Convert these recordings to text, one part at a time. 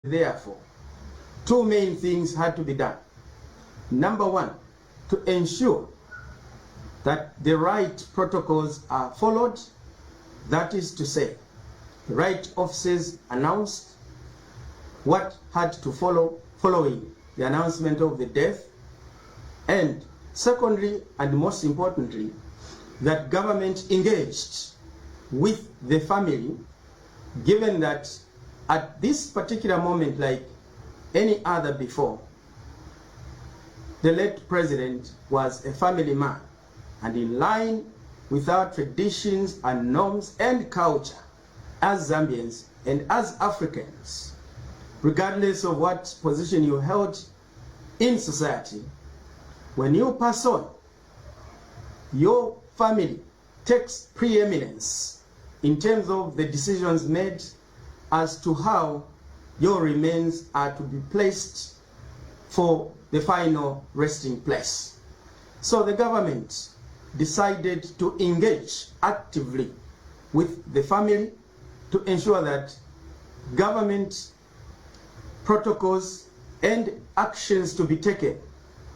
Therefore, two main things had to be done. Number one, to ensure that the right protocols are followed. That is to say, the right officers announced what had to follow following the announcement of the death. And secondly, and most importantly, that government engaged with the family, given that at this particular moment, like any other before, the late president was a family man, and in line with our traditions and norms and culture as Zambians and as Africans, regardless of what position you held in society, when you pass on, your family takes preeminence in terms of the decisions made as to how your remains are to be placed for the final resting place. So the government decided to engage actively with the family to ensure that government protocols and actions to be taken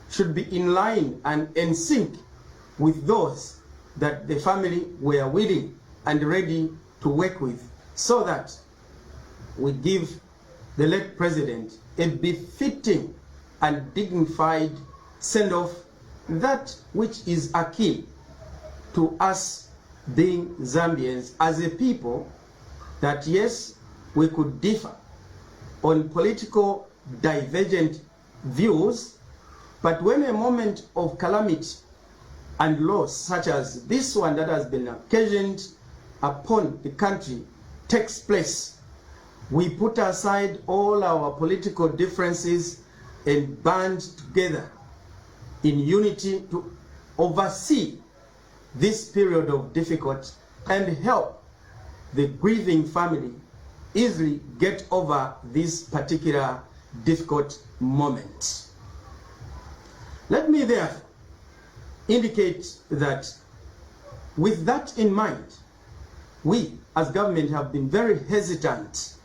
should be in line and in sync with those that the family were willing and ready to work with, so that we give the late president a befitting and dignified send-off, that which is akin to us being Zambians as a people, that yes, we could differ on political divergent views, but when a moment of calamity and loss such as this one that has been occasioned upon the country takes place, we put aside all our political differences and band together in unity to oversee this period of difficulty and help the grieving family easily get over this particular difficult moment. Let me therefore indicate that with that in mind, we as government have been very hesitant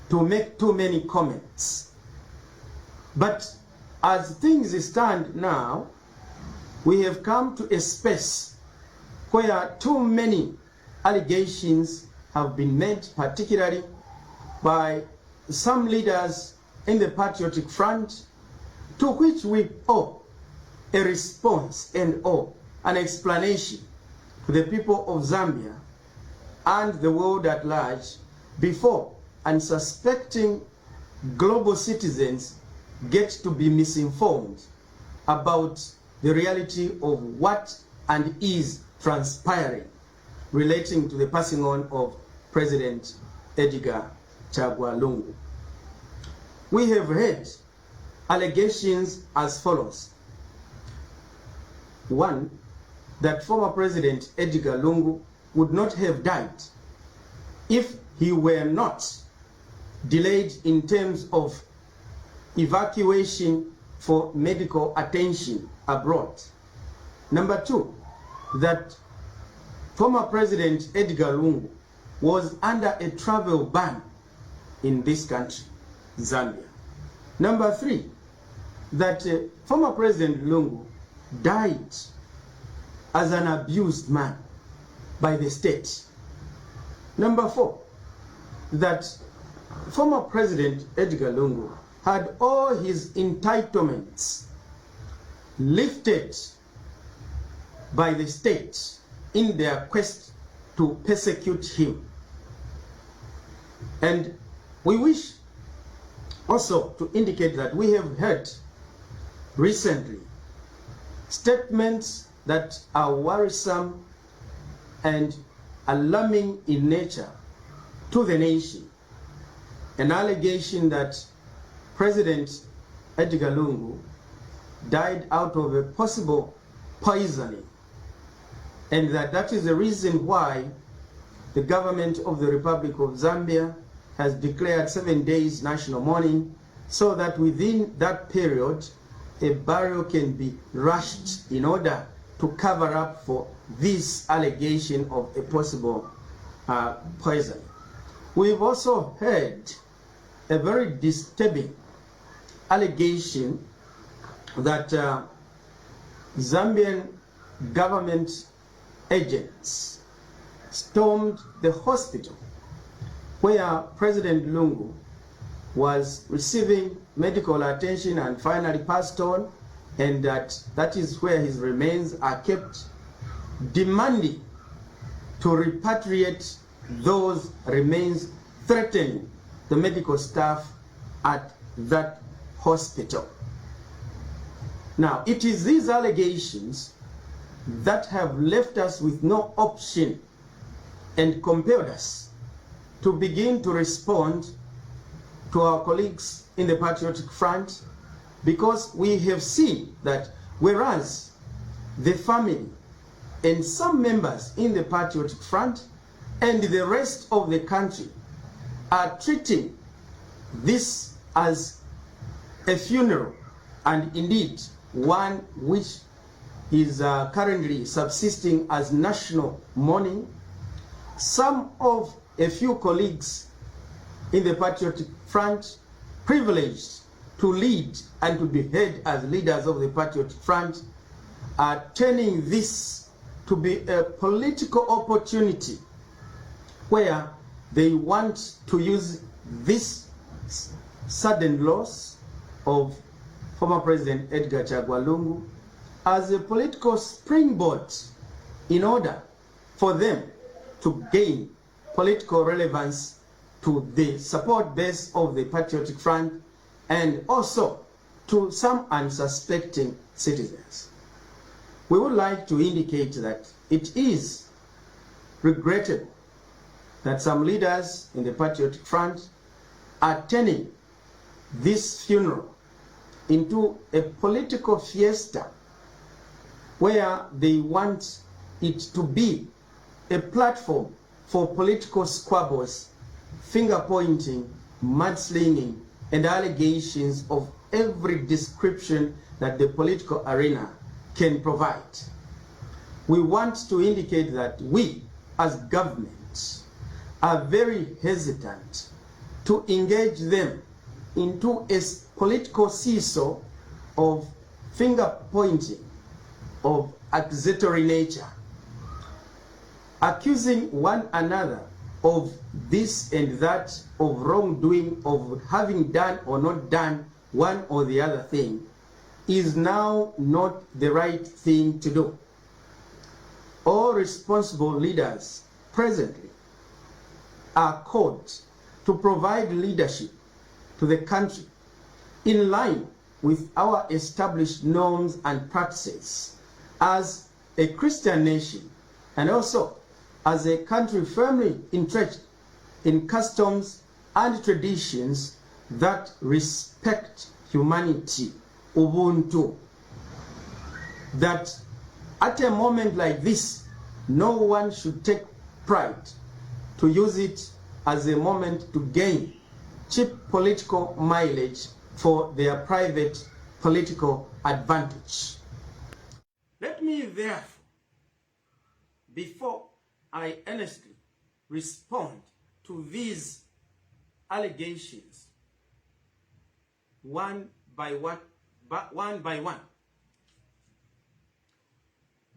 to make too many comments. But as things stand now, we have come to a space where too many allegations have been made, particularly by some leaders in the Patriotic Front, to which we owe a response and owe an explanation to the people of Zambia and the world at large before unsuspecting global citizens get to be misinformed about the reality of what and is transpiring relating to the passing on of President Edgar Lungu. We have heard allegations as follows. One, that former President Edgar Lungu would not have died if he were not delayed in terms of evacuation for medical attention abroad. Number two, that former President Edgar Lungu was under a travel ban in this country, Zambia. Number three, that former President Lungu died as an abused man by the state. Number four, that former President Edgar Lungu had all his entitlements lifted by the state in their quest to persecute him. And we wish also to indicate that we have heard recently statements that are worrisome and alarming in nature to the nation. An allegation that President Edgar Lungu died out of a possible poisoning, and that is the reason why the government of the Republic of Zambia has declared 7 days national mourning, so that within that period a burial can be rushed in order to cover up for this allegation of a possible poison. We've also heard a very disturbing allegation that Zambian government agents stormed the hospital where President Lungu was receiving medical attention and finally passed on, and that is where his remains are kept, demanding to repatriate those remains, threatening the medical staff at that hospital. Now, it is these allegations that have left us with no option and compelled us to begin to respond to our colleagues in the Patriotic Front, because we have seen that whereas the family and some members in the Patriotic Front and the rest of the country are treating this as a funeral, and indeed one which is currently subsisting as national mourning, a few colleagues in the Patriotic Front, privileged to lead and to be heard as leaders of the Patriotic Front, are turning this to be a political opportunity where they want to use this sudden loss of former President Edgar Lungu as a political springboard in order for them to gain political relevance to the support base of the Patriotic Front and also to some unsuspecting citizens. We would like to indicate that it is regrettable that some leaders in the Patriotic Front are turning this funeral into a political fiesta where they want it to be a platform for political squabbles, finger-pointing, mudslinging, and allegations of every description that the political arena can provide. We want to indicate that we, as government, are very hesitant to engage them into a political seesaw of finger-pointing, of accusatory nature, accusing one another of this and that, of wrongdoing, of having done or not done one or the other thing, is now not the right thing to do. All responsible leaders presently are called to provide leadership to the country in line with our established norms and practices as a Christian nation, and also as a country firmly entrenched in customs and traditions that respect humanity, Ubuntu. That at a moment like this, no one should take pride to use it as a moment to gain cheap political mileage for their private political advantage. Let me therefore, before I earnestly respond to these allegations one by one,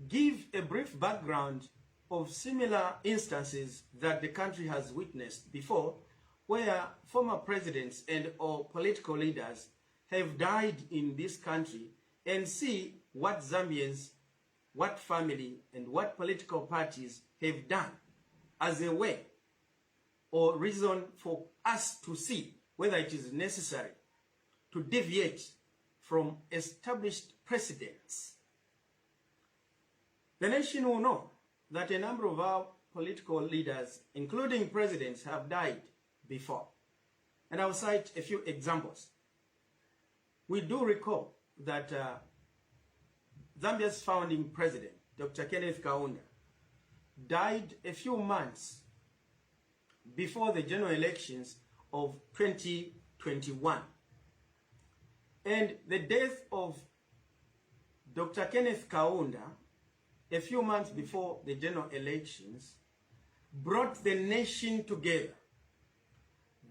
give a brief background of similar instances that the country has witnessed before, where former presidents and or political leaders have died in this country, and see what Zambians, what family, and what political parties have done as a way or reason for us to see whether it is necessary to deviate from established precedents. The nation will know that a number of our political leaders, including presidents, have died before. And I'll cite a few examples. We do recall that Zambia's founding president, Dr. Kenneth Kaunda, died a few months before the general elections of 2021. And the death of Dr. Kenneth Kaunda, a few months before the general elections, brought the nation together.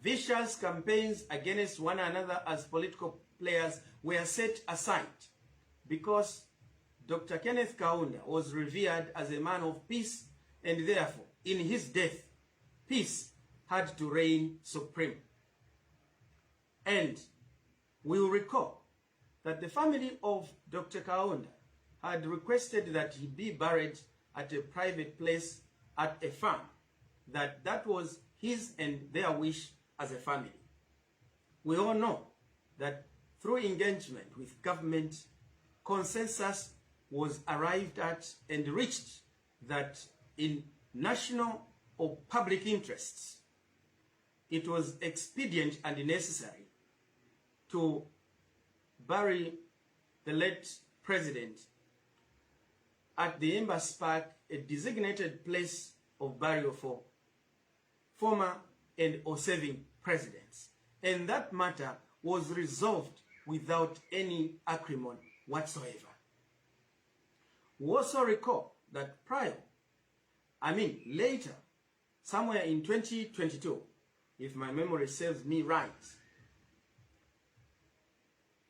Vicious campaigns against one another as political players were set aside because Dr. Kenneth Kaunda was revered as a man of peace, and therefore, in his death, peace had to reign supreme. And we'll recall that the family of Dr. Kaunda had requested that he be buried at a private place at a farm, that was his and their wish as a family. We all know that through engagement with government, consensus was arrived at and reached that in national or public interests, it was expedient and necessary to bury the late president at the Impassie Park, a designated place of burial for former and or serving presidents. And that matter was resolved without any acrimony whatsoever. We also recall that later, somewhere in 2022, if my memory serves me right,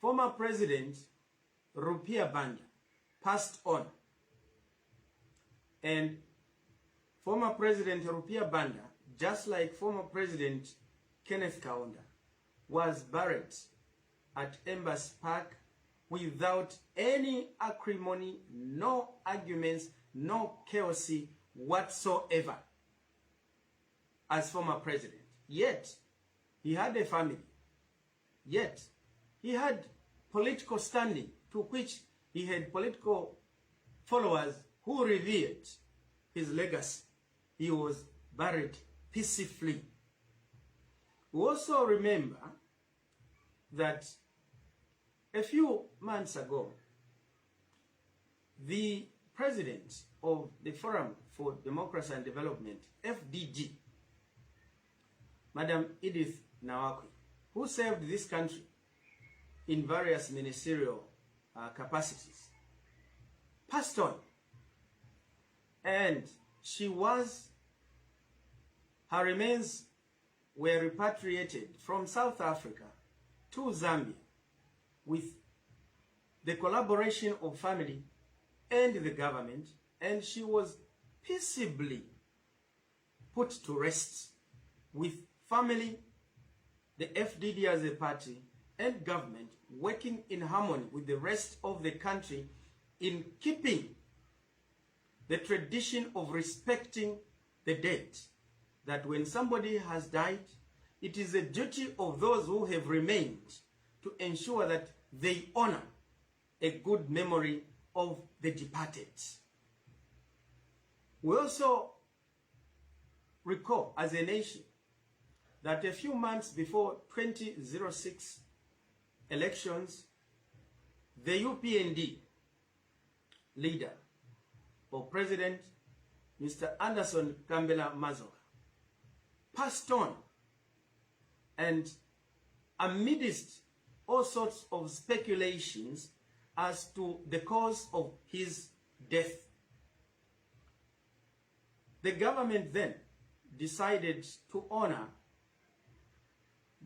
former President Rupia Banda passed on. And former President Rupia Banda, just like former President Kenneth Kaunda, was buried at Impassie Park without any acrimony, no arguments, no chaos whatsoever as former president. Yet, he had a family. Yet, he had political standing to which he had political followers who revered his legacy. He was buried peacefully. We also remember that a few months ago, the president of the Forum for Democracy and Development, FDD, Madam Edith Nawakwi, who served this country in various ministerial capacities, passed on. And her remains were repatriated from South Africa to Zambia with the collaboration of family and the government, and she was peaceably put to rest with family, the FDD as a party, and government working in harmony with the rest of the country in keeping the tradition of respecting the dead, that when somebody has died, it is a duty of those who have remained to ensure that they honor a good memory of the departed. We also recall as a nation that a few months before 2006 elections, the UPND leader or President Mr. Anderson Kambela Mazoka passed on, and amidst all sorts of speculations as to the cause of his death, the government then decided to honor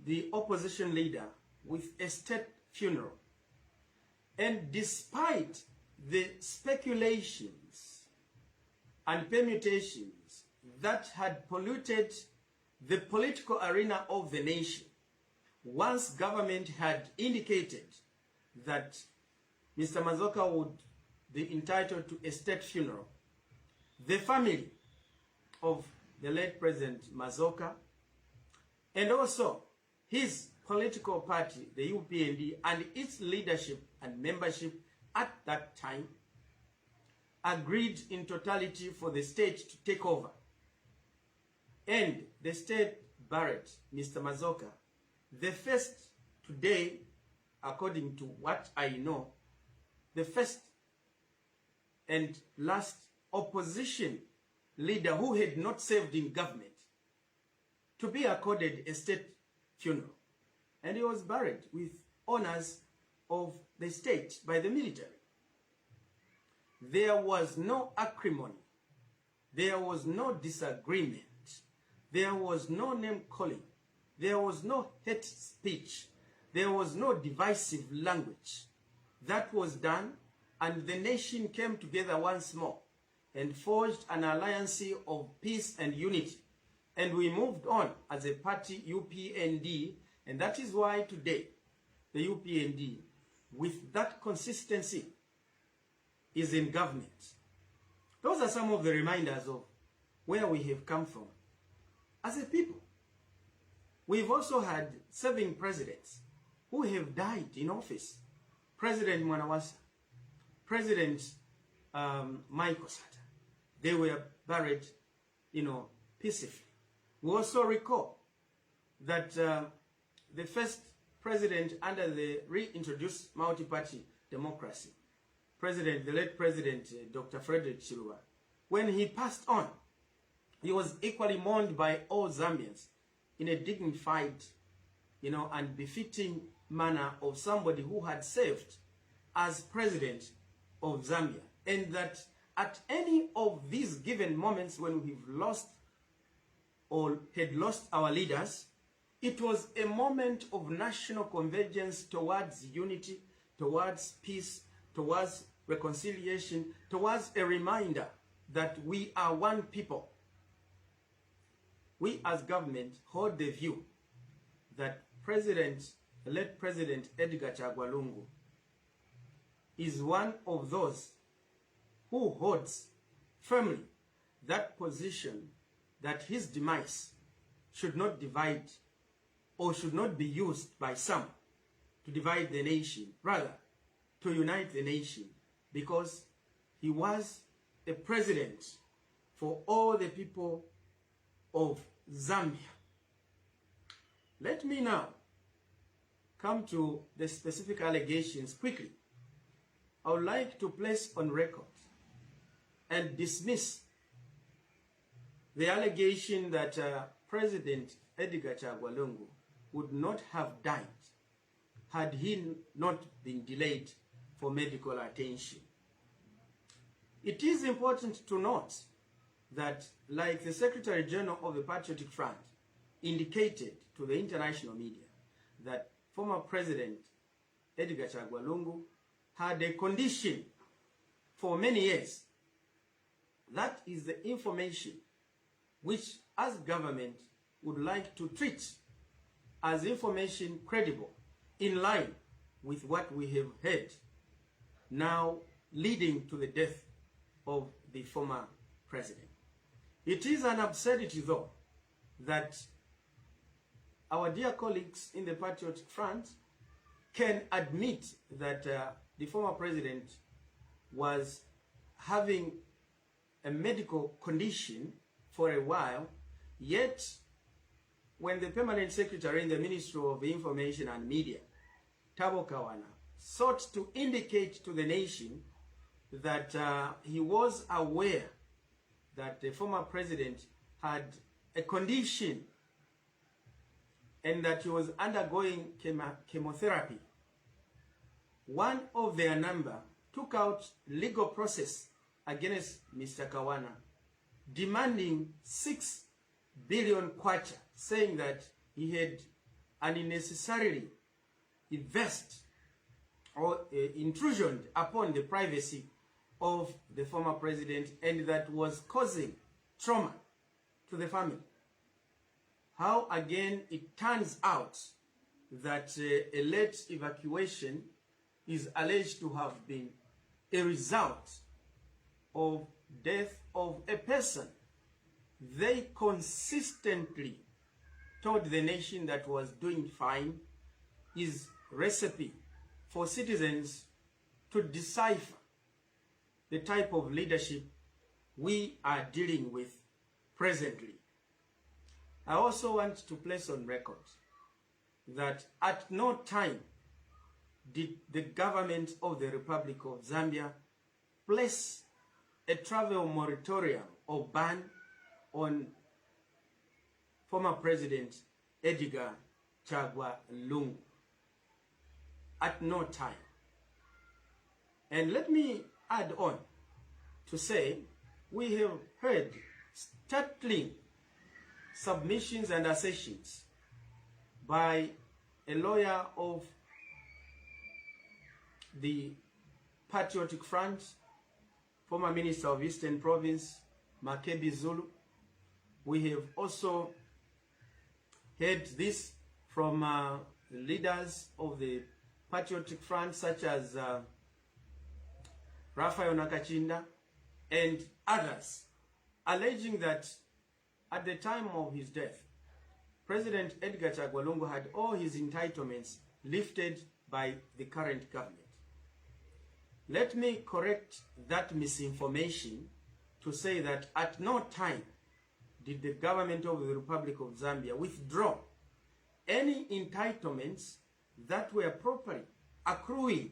the opposition leader with a state funeral. And despite the speculations and permutations that had polluted the political arena of the nation, once government had indicated that Mr. Mazoka would be entitled to a state funeral, the family of the late President Mazoka and also his political party, the UPND, and its leadership and membership at that time agreed in totality for the state to take over. And the state buried Mr. Mazoka. The first today, according to what I know, the first and last opposition leader who had not served in government to be accorded a state funeral. And he was buried with honors of the state by the military. There was no acrimony. There was no disagreement. There was no name calling. There was no hate speech. There was no divisive language. That was done, and the nation came together once more and forged an alliance of peace and unity. And we moved on as a party, UPND, and that is why today the UPND, with that consistency, is in government. Those are some of the reminders of where we have come from as a people. We've also had serving presidents who have died in office. President Mwanawasa, President Michael Sata. They were buried, peacefully. We also recall that the first president under the reintroduced multi-party democracy, the late President Dr. Frederick Chiluba, when he passed on, he was equally mourned by all Zambians in a dignified, and befitting manner of somebody who had served as president of Zambia. And that at any of these given moments when we've lost or had lost our leaders, it was a moment of national convergence towards unity, towards peace, towards reconciliation, towards a reminder that we are one people. We as government hold the view that late President Edgar Lungu is one of those who holds firmly that position that his demise should not divide or should not be used by some to divide the nation, rather to unite the nation, because he was a president for all the people of Zambia. Let me now come to the specific allegations quickly. I would like to place on record and dismiss the allegation that President Edgar Lungu would not have died had he not been delayed for medical attention. It is important to note that, like the Secretary General of the Patriotic Front indicated to the international media, that former President Edgar Lungu had a condition for many years. That is the information which, as government, would like to treat as information credible, in line with what we have heard, now leading to the death of the former president. It is an absurdity, though, that our dear colleagues in the Patriotic Front can admit that the former president was having a medical condition for a while, yet when the permanent secretary in the Ministry of Information and Media, Tabo Kawana, sought to indicate to the nation that he was aware that the former president had a condition and that he was undergoing chemotherapy, one of their number took out legal process against Mr. Kawana, demanding 6 billion kwacha, saying that he had unnecessarily invest or intrusion upon the privacy of the former president, and that was causing trauma to the family. How again it turns out that a late evacuation is alleged to have been a result of death of a person they consistently told the nation that was doing fine, is recipe for citizens to decipher the type of leadership we are dealing with presently. I also want to place on record that at no time did the government of the Republic of Zambia place a travel moratorium or ban on former President Edgar Lungu. At no time. And let me add on to say, we have heard startling submissions and assertions by a lawyer of the Patriotic Front, former Minister of Eastern Province, Makebi Zulu. We have also heard this from the leaders of the Patriotic Front, such as Raphael Nakachinda and others, alleging that at the time of his death, President Edgar Lungu had all his entitlements lifted by the current government. Let me correct that misinformation to say that at no time did the government of the Republic of Zambia withdraw any entitlements that were properly accruing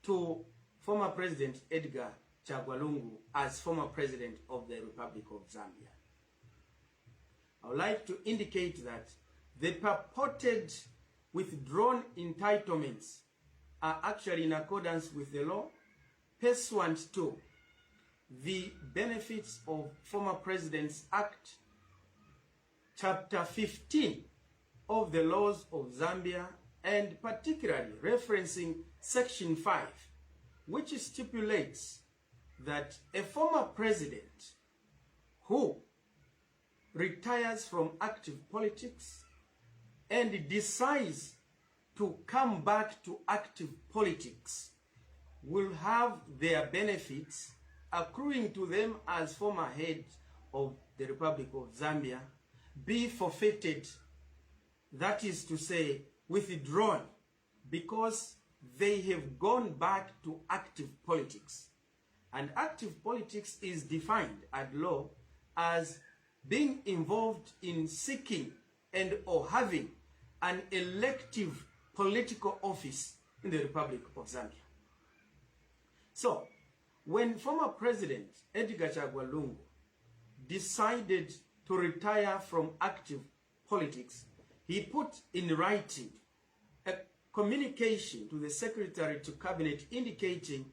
to former President Edgar Lungu as former President of the Republic of Zambia. I would like to indicate that the purported withdrawn entitlements are actually in accordance with the law, pursuant to the Benefits of Former Presidents Act, Chapter 15 of the laws of Zambia, and particularly referencing Section 5, which stipulates that a former president who retires from active politics and decides to come back to active politics will have their benefits accruing to them as former head of the Republic of Zambia be forfeited, that is to say, withdrawn, because they have gone back to active politics. And active politics is defined at law as being involved in seeking and or having an elective political office in the Republic of Zambia. So, when former President Edgar Lungu decided to retire from active politics, he put in writing a communication to the Secretary to Cabinet indicating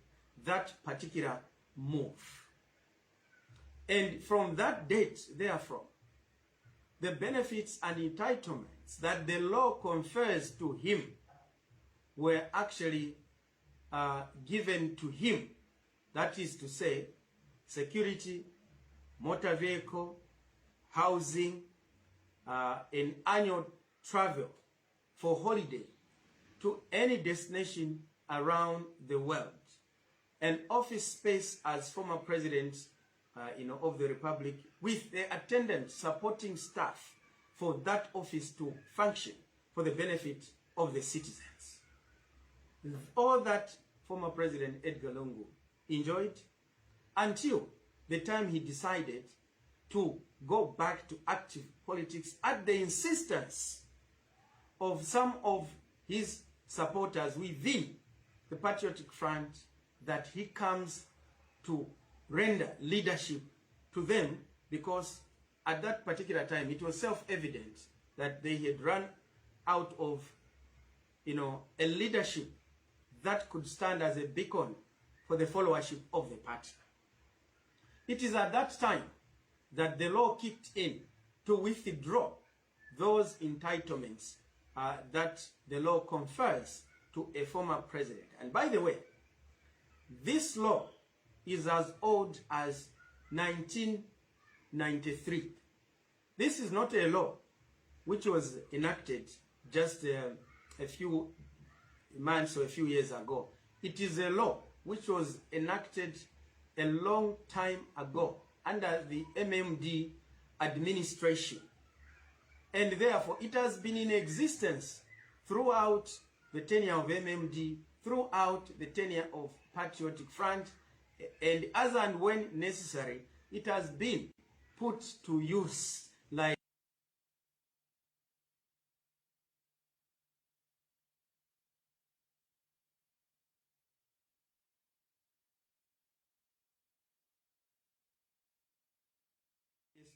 that particular move. And from that date, therefore, the benefits and entitlements that the law confers to him were actually given to him. That is to say, security, motor vehicle, housing, and annual travel for holiday to any destination around the world, and office space as former president of the Republic, with the attendant supporting staff for that office to function for the benefit of the citizens. All that former President Edgar Lungu enjoyed until the time he decided to go back to active politics at the insistence of some of his supporters within the Patriotic Front, that he comes to render leadership to them, because at that particular time it was self-evident that they had run out of a leadership that could stand as a beacon for the followership of the party. It is at that time that the law kicked in to withdraw those entitlements that the law confers to a former president. And by the way, this law is as old as 1993. This is not a law which was enacted just a few months or a few years ago. It is a law which was enacted a long time ago under the MMD administration. And therefore, it has been in existence throughout the tenure of MMD, throughout the tenure of Patriotic Front, and as and when necessary, it has been put to use, like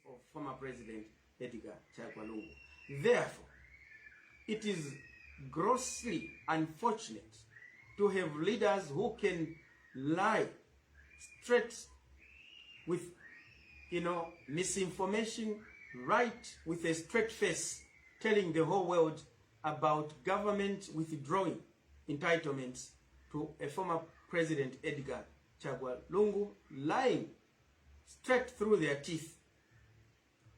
of former President Edgar Lungu. Therefore, it is grossly unfortunate to have leaders who can lie straight with misinformation, right with a straight face, telling the whole world about government withdrawing entitlements to a former President Edgar Lungu, lying straight through their teeth.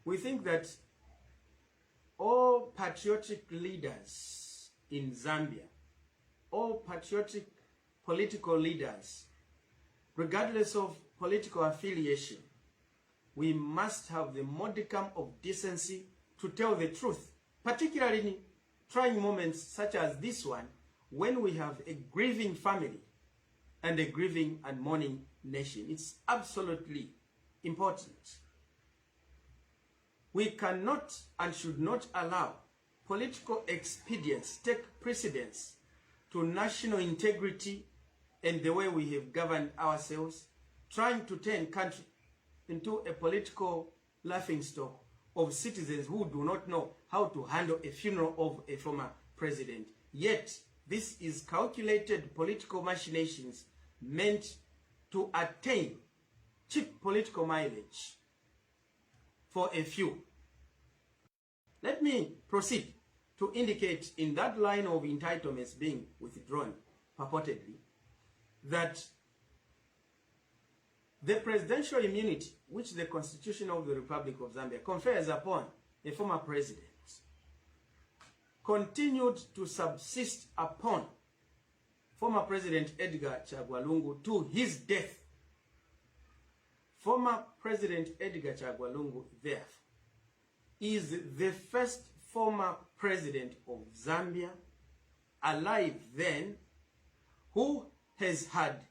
We think that all patriotic leaders in Zambia, all patriotic political leaders, regardless of political affiliation, we must have the modicum of decency to tell the truth, particularly in trying moments such as this one, when we have a grieving family and a grieving and mourning nation. It's absolutely important. We cannot and should not allow political expedience take precedence to national integrity and the way we have governed ourselves, trying to turn country into a political laughingstock of citizens who do not know how to handle a funeral of a former president. Yet, this is calculated political machinations meant to attain cheap political mileage for a few. Let me proceed to indicate in that line of entitlements being withdrawn, purportedly, that the presidential immunity which the Constitution of the Republic of Zambia confers upon a former president continued to subsist upon former President Edgar Lungu to his death. Former President Edgar Lungu, therefore, is the first former president of Zambia alive then who has had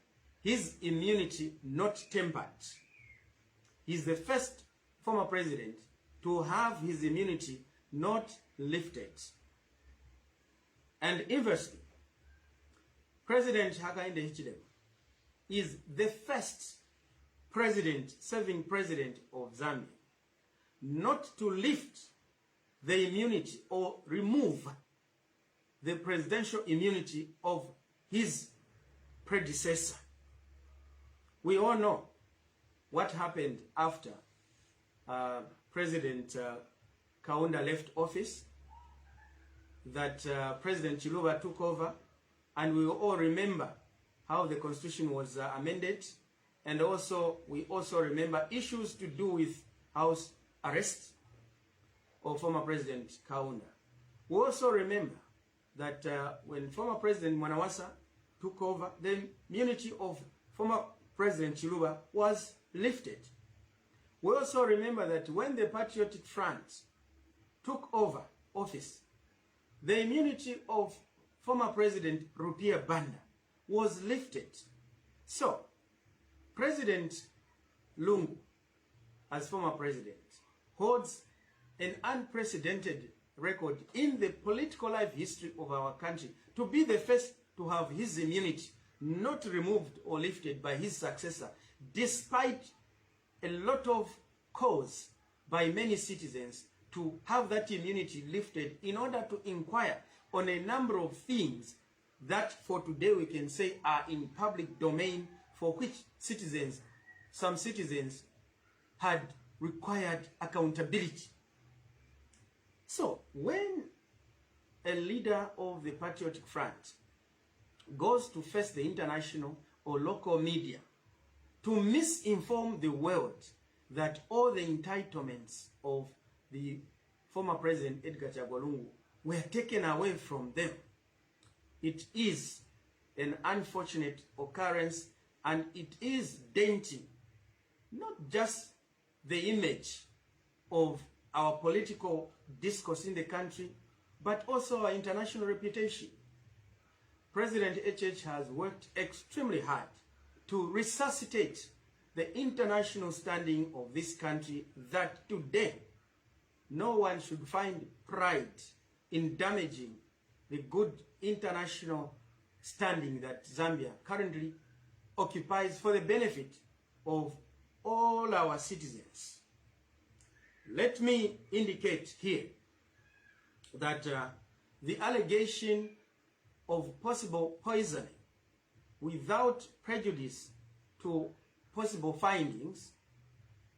his immunity not tempered. He's the first former president to have his immunity not lifted. And inversely, President Hakainde Hichilema is the first serving president of Zambia not to lift the immunity or remove the presidential immunity of his predecessor. We all know what happened after President Kaunda left office, that President Chiluba took over, and we all remember how the constitution was amended, and we also remember issues to do with house arrest of former President Kaunda. We also remember that when former President Mwanawasa took over, the immunity of former President Chiluba was lifted. We also remember that when the Patriotic Front took over office, the immunity of former President Rupia Banda was lifted. So, President Lungu, as former president, holds an unprecedented record in the political life history of our country to be the first to have his immunity not removed or lifted by his successor, despite a lot of calls by many citizens to have that immunity lifted in order to inquire on a number of things that for today we can say are in public domain, for which some citizens had required accountability. So when a leader of the Patriotic Front goes to face the international or local media to misinform the world that all the entitlements of the former President Edgar Lungu were taken away from them, it is an unfortunate occurrence, and it is denting not just the image of our political discourse in the country, but also our international reputation. President HH has worked extremely hard to resuscitate the international standing of this country, that today no one should find pride in damaging the good international standing that Zambia currently occupies for the benefit of all our citizens. Let me indicate here that the allegation of possible poisoning without prejudice to possible findings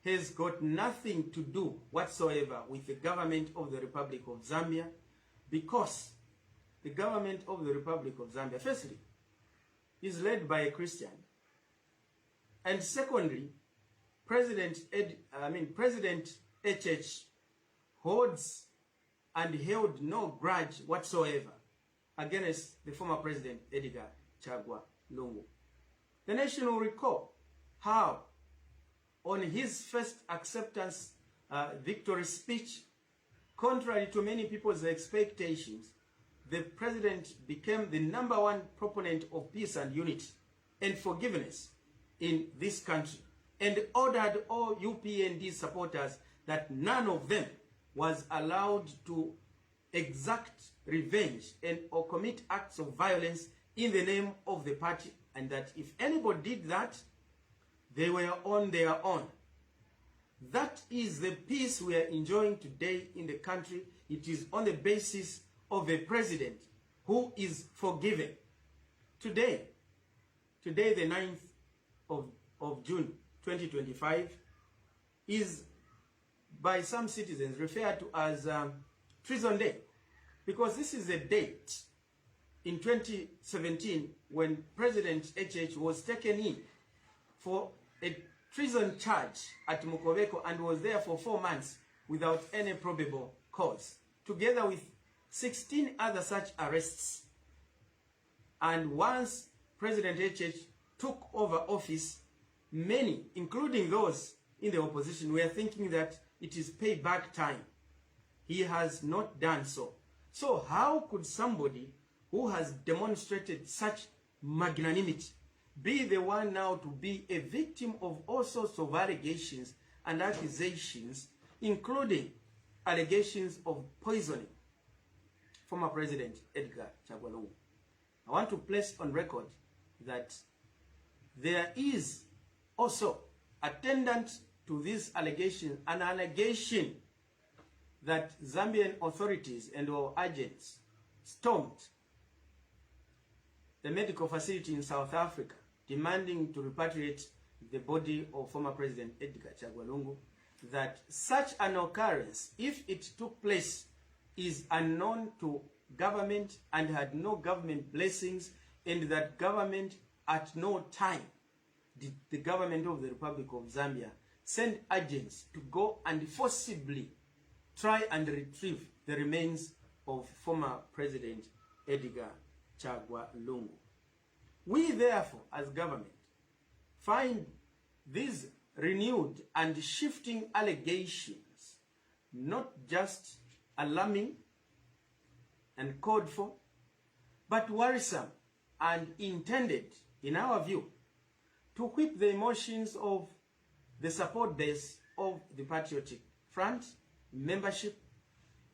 has got nothing to do whatsoever with the government of the Republic of Zambia, because the government of the Republic of Zambia, firstly, is led by a Christian, and secondly, President HH holds and held no grudge whatsoever against the former President Edgar Lungu. The nation will recall how, on his first acceptance victory speech, contrary to many people's expectations, the president became the #1 proponent of peace and unity and forgiveness in this country, and ordered all UPND supporters that none of them was allowed to exact revenge and or commit acts of violence in the name of the party, and that if anybody did that, they were on their own. That is the peace we are enjoying today in the country. It is on the basis of a president who is forgiving. Today, the 9th of June 2025, is by some citizens referred to as Treason Day, because this is a date in 2017 when President HH was taken in for a treason charge at Mukobeko and was there for 4 months without any probable cause, together with 16 other such arrests. And once President HH took over office, many, including those in the opposition, were thinking that it is payback time. He has not done so. So how could somebody who has demonstrated such magnanimity be the one now to be a victim of all sorts of allegations and accusations, including allegations of poisoning former President Edgar Lungu? I want to place on record that there is also attendant to this allegation an allegation that Zambian authorities and or agents stormed the medical facility in South Africa, demanding to repatriate the body of former President Edgar Lungu. That such an occurrence, if it took place, is unknown to government and had no government blessings, and that government at no time did the government of the Republic of Zambia send agents to go and forcibly try and retrieve the remains of former President Edgar Lungu. We therefore, as government, find these renewed and shifting allegations not just alarming and called for, but worrisome and intended, in our view, to whip the emotions of the support base of the Patriotic Front membership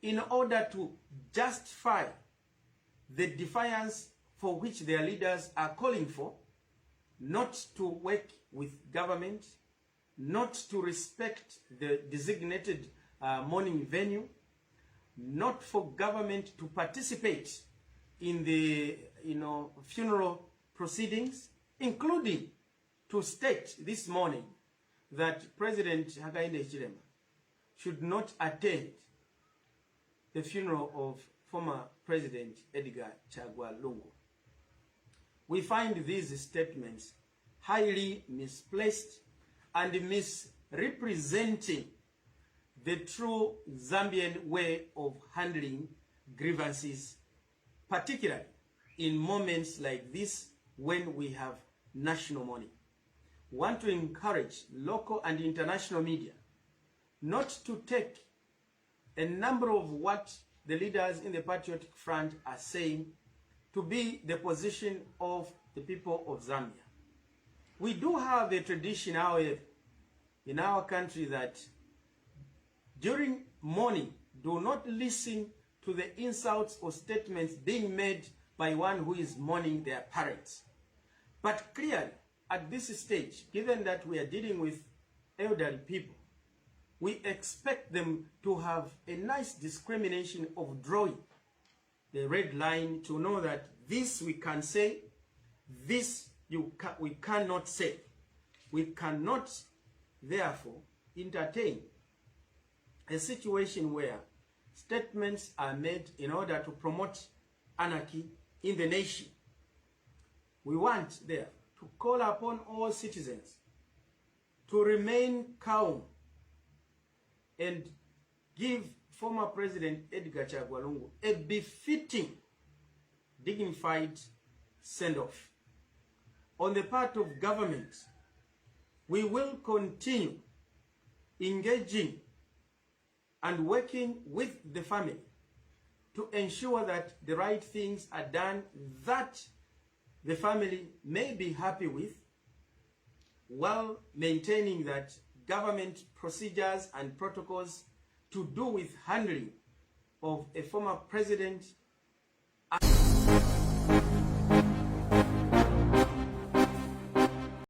in order to justify the defiance for which their leaders are calling for, not to work with government, not to respect the designated mourning venue, not for government to participate in the funeral proceedings, including to state this morning that President Hakainde Hichilema should not attend the funeral of former President Edgar Lungu. We find these statements highly misplaced and misrepresenting the true Zambian way of handling grievances, particularly in moments like this when we have national mourning. We want to encourage local and international media not to take a number of what the leaders in the Patriotic Front are saying to be the position of the people of Zambia. We do have a tradition, however, in our country that during mourning, do not listen to the insults or statements being made by one who is mourning their parents. But clearly, at this stage, given that we are dealing with elderly people, we expect them to have a nice discrimination of drawing the red line to know that this we can say, this we cannot say. We cannot, therefore, entertain a situation where statements are made in order to promote anarchy in the nation. We want, there, to call upon all citizens to remain calm and give former President Edgar Lungu a befitting, dignified send-off. On the part of government, we will continue engaging and working with the family to ensure that the right things are done that the family may be happy with, while maintaining that government procedures and protocols to do with handling of a former president